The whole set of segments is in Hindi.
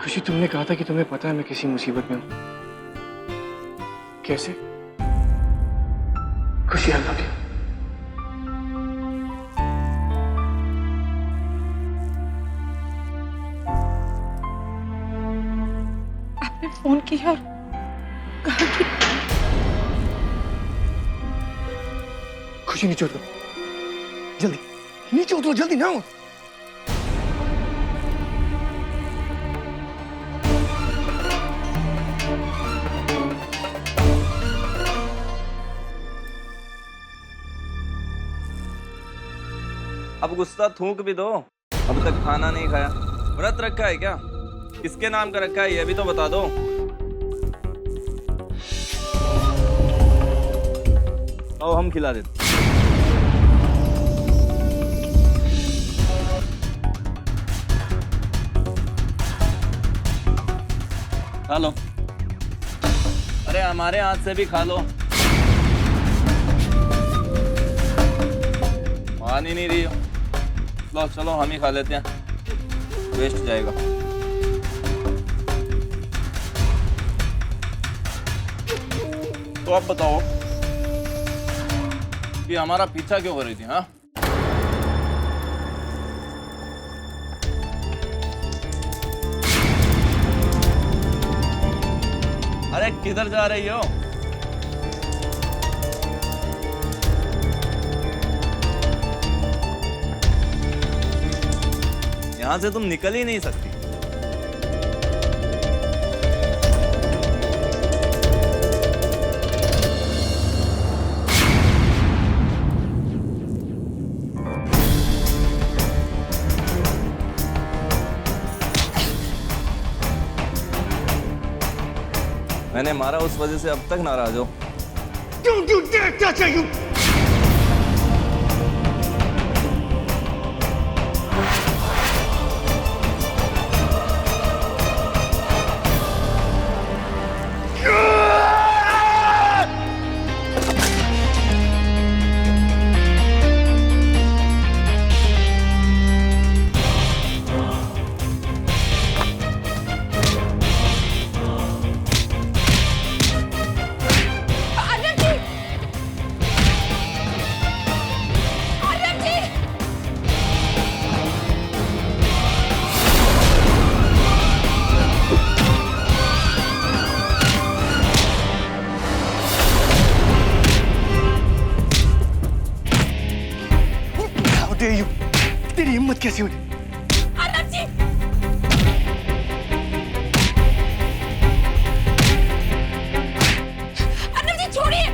खुशी, तुमने कहा था कि तुम्हें पता है मैं किसी मुसीबत में हूं। कैसे? खुशी, आई लव यू। आपने फोन किया और कहा कि खुशी नीचे उतरो, जल्दी नीचे उतरो, जल्दी ना। अब गुस्सा थूक भी दो। अब तक खाना नहीं खाया, व्रत रखा है क्या? किसके नाम का रखा है ये भी तो बता दो। आओ हम खिला देते। खा लो। अरे हमारे हाथ से भी खा लो। मान ही नहीं रही हो। लो चलो हम ही खा लेते हैं, वेस्ट जाएगा। तो आप बताओ कि हमारा पीछा क्यों कर रही थी? हाँ, अरे किधर जा रही हो? यहां से तुम निकल ही नहीं सकती। मैंने मारा उस वजह से अब तक नाराज हो? Don't you dare touch her, you! तेरी हिम्मत कैसी हुई? आनंद जी! आनंद जी छोड़िए!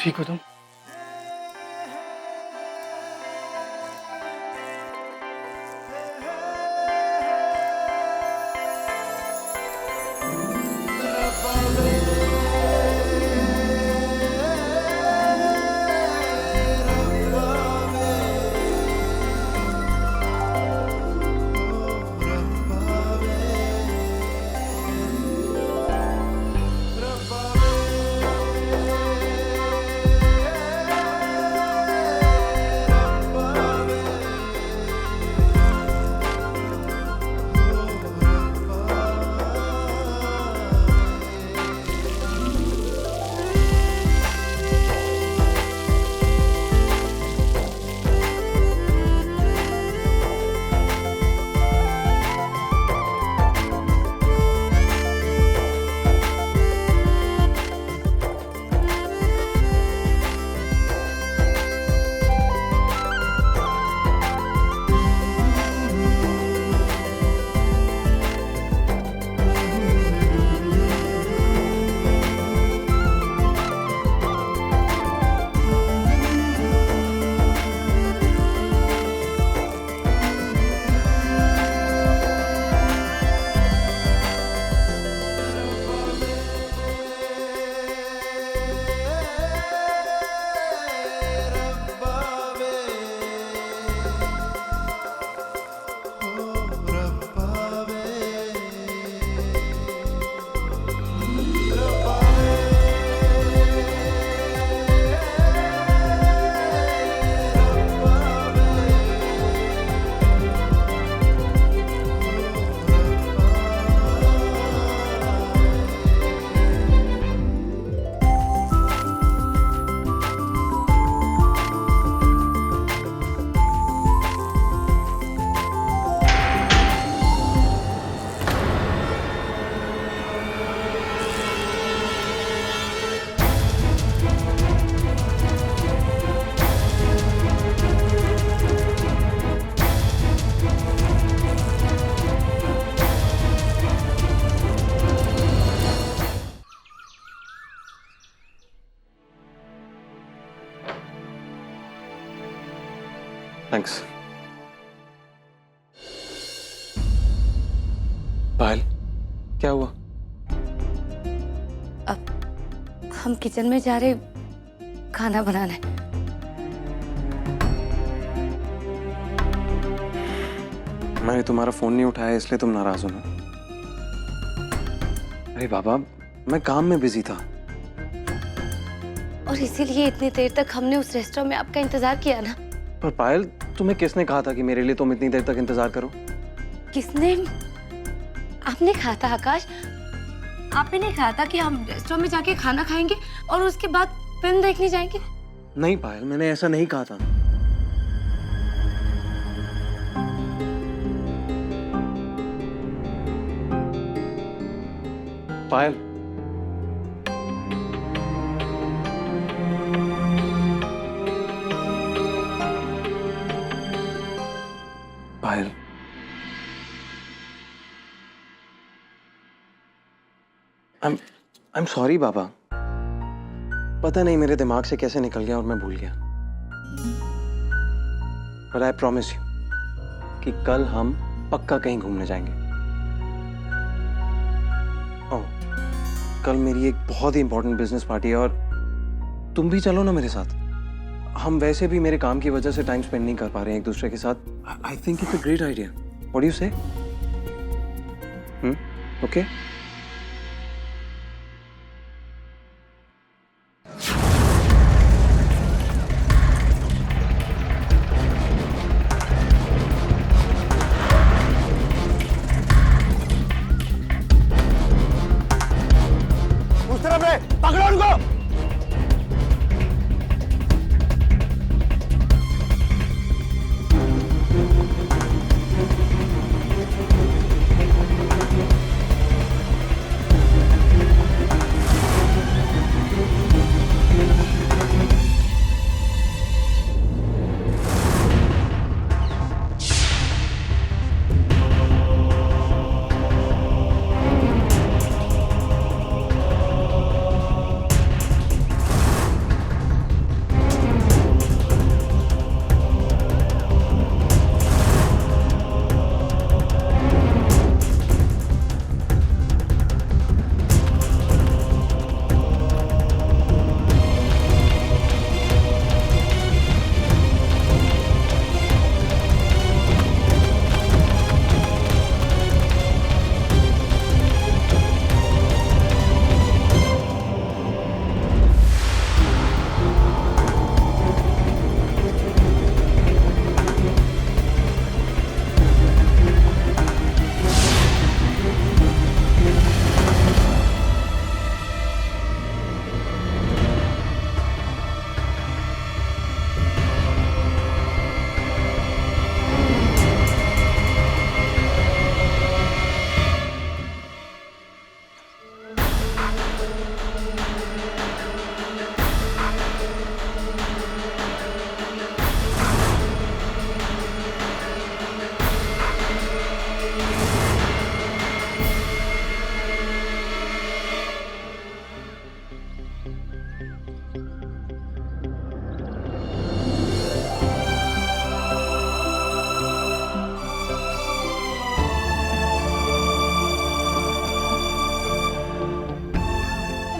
ठीक हो तुम? थैंक्स। पायल, क्या हुआ? अब हम किचन में जा रहे, खाना बनाना है। मैंने तुम्हारा फोन नहीं उठाया इसलिए तुम नाराज हो ना? अरे बाबा, मैं काम में बिजी था। और इसीलिए इतनी देर तक हमने उस रेस्टोरेंट में आपका इंतजार किया ना। पर पायल, तुम्हें किसने कहा था कि मेरे लिए तुम इतनी देर तक इंतजार करो? किसने? आपने कहा था आकाश। आपने नहीं कहा था कि हम रेस्टोरेंट में जाके खाना खाएंगे और उसके बाद फिल्म देखने जाएंगे? नहीं पायल, मैंने ऐसा नहीं कहा था। पायल, पायल, I'm sorry बाबा। पता नहीं मेरे दिमाग से कैसे निकल गया और मैं भूल गया। But I promise you कि कल हम पक्का कहीं घूमने जाएंगे। ओह, कल मेरी एक बहुत ही इंपॉर्टेंट बिजनेस पार्टी है और तुम भी चलो ना मेरे साथ। हम वैसे भी मेरे काम की वजह से टाइम स्पेंड नहीं कर पा रहे हैं एक दूसरे के साथ। I think it's a great idea. What do you say? Okay? उस तरफ है, पकड़ो उनको।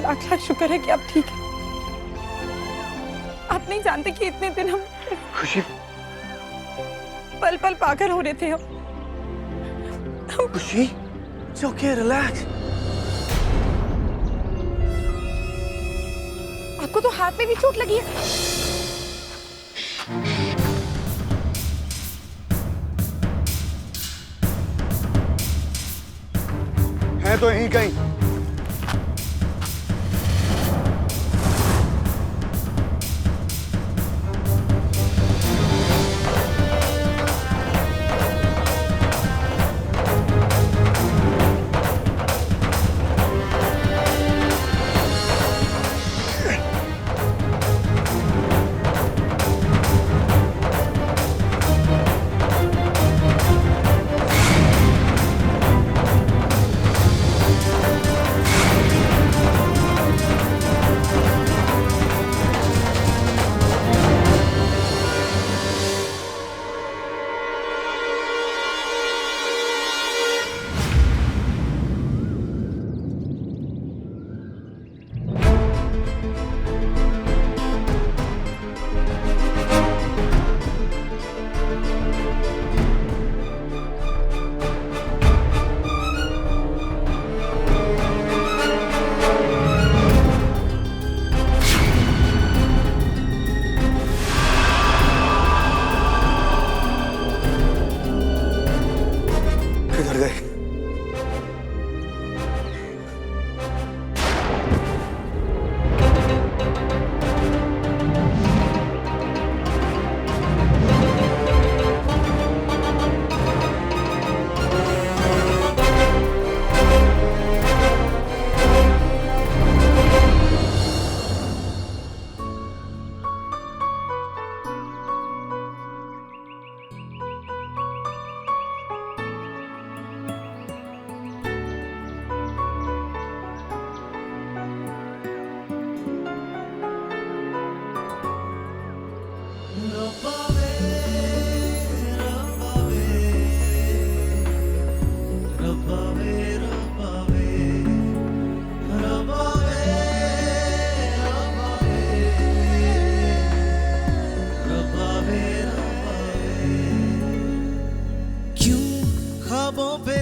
लाख लाख शुक्र है कि आप ठीक हैं। आप नहीं जानते कि इतने दिन हम खुशी, पल पल पागल हो रहे थे। हम खुशी, it's okay, relax. आपको तो हाथ में भी चोट लगी है। है तो यहीं कहीं।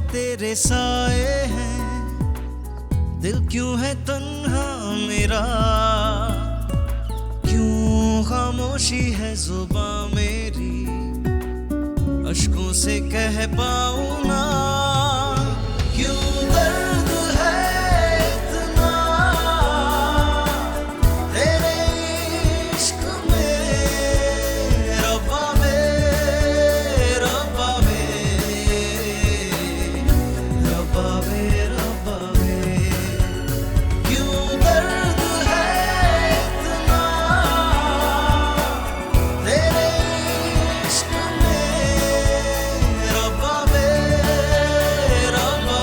तेरे साए हैं, दिल क्यों है तन्हा मेरा, क्यों खामोशी है जुबां मेरी, अश्कों से कह पाऊं ना, क्यों दर्द है इतना तेरे इश्क में, रब्बा रब्बा रब्बा रब्बा क्यों दर्द है इतना तेरे इश्क में, रब्बा रब्बा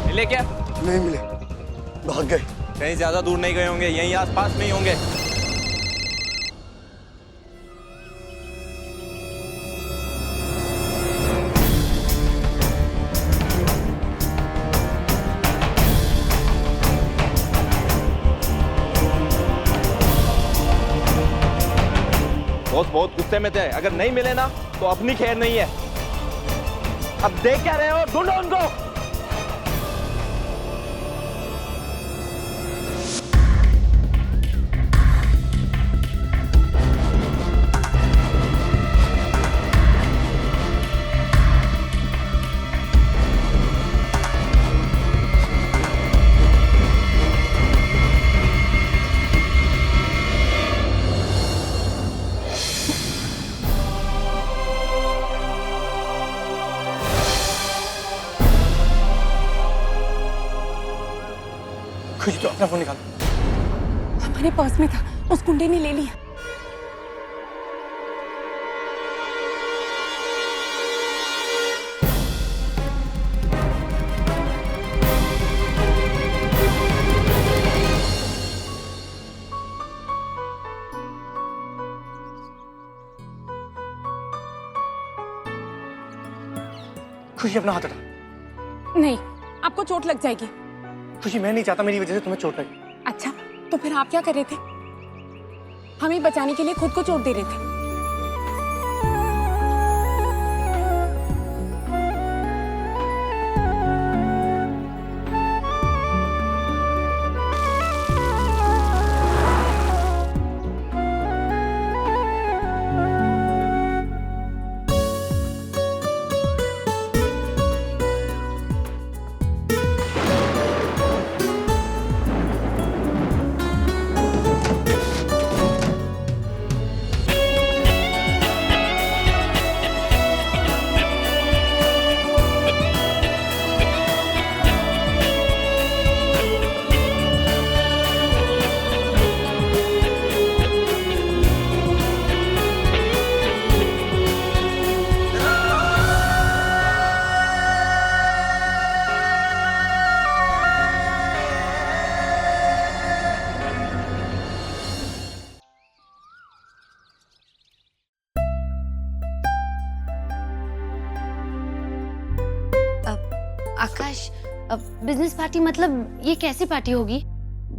मिले क्या? नहीं मिले, भाग गए। कहीं ज्यादा दूर नहीं गए होंगे, यहीं आसपास में ही होंगे। बॉस बहुत गुस्से में थे, अगर नहीं मिले ना तो अपनी खैर नहीं है। अब देख क्या रहे हो, ढूंढो उनको। खुशी तो अपना फोन निकाल। हमारे पर्स में था, उस गुंडे ने ले लिया। खुशी अपना हाथ हटा। नहीं, आपको चोट लग जाएगी। खुशी मैं नहीं चाहता मेरी वजह से तुम्हें चोट लगे। अच्छा, तो फिर आप क्या कर रहे थे? हमें बचाने के लिए खुद को चोट दे रहे थे। आकाश, बिजनेस पार्टी मतलब ये कैसी पार्टी होगी?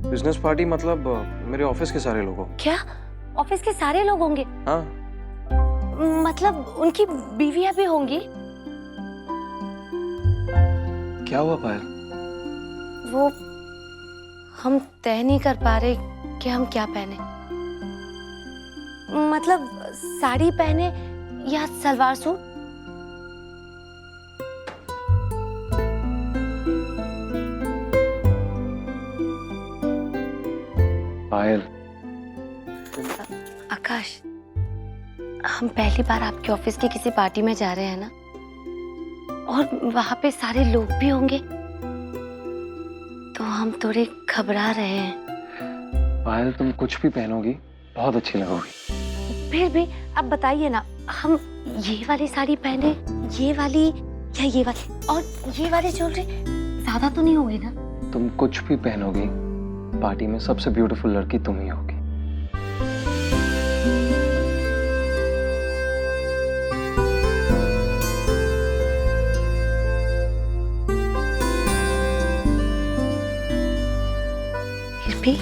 बिजनेस पार्टी मतलब मेरे ऑफिस के सारे लोगों। क्या ऑफिस के सारे लोग होंगे? हाँ। मतलब उनकी बीवियां भी होंगी? क्या हुआ पायल? वो हम तय नहीं कर पा रहे कि हम क्या पहने। मतलब साड़ी पहने या सलवार सूट। पायल, आकाश, हम पहली बार आपके ऑफिस की किसी पार्टी में जा रहे हैं ना, और वहां पे सारे लोग भी होंगे, तो हम थोड़े घबरा रहे हैं। पायल तुम कुछ भी पहनोगी बहुत अच्छी लगोगी। फिर भी अब बताइए ना, हम ये वाली साड़ी पहने, ये वाली या ये वाली, और ये वाली ज्वेलरी ज्यादा तो नहीं होगी ना? तुम कुछ भी पहनोगी, पार्टी में सबसे ब्यूटीफुल लड़की तुम ही होगी। फिर भी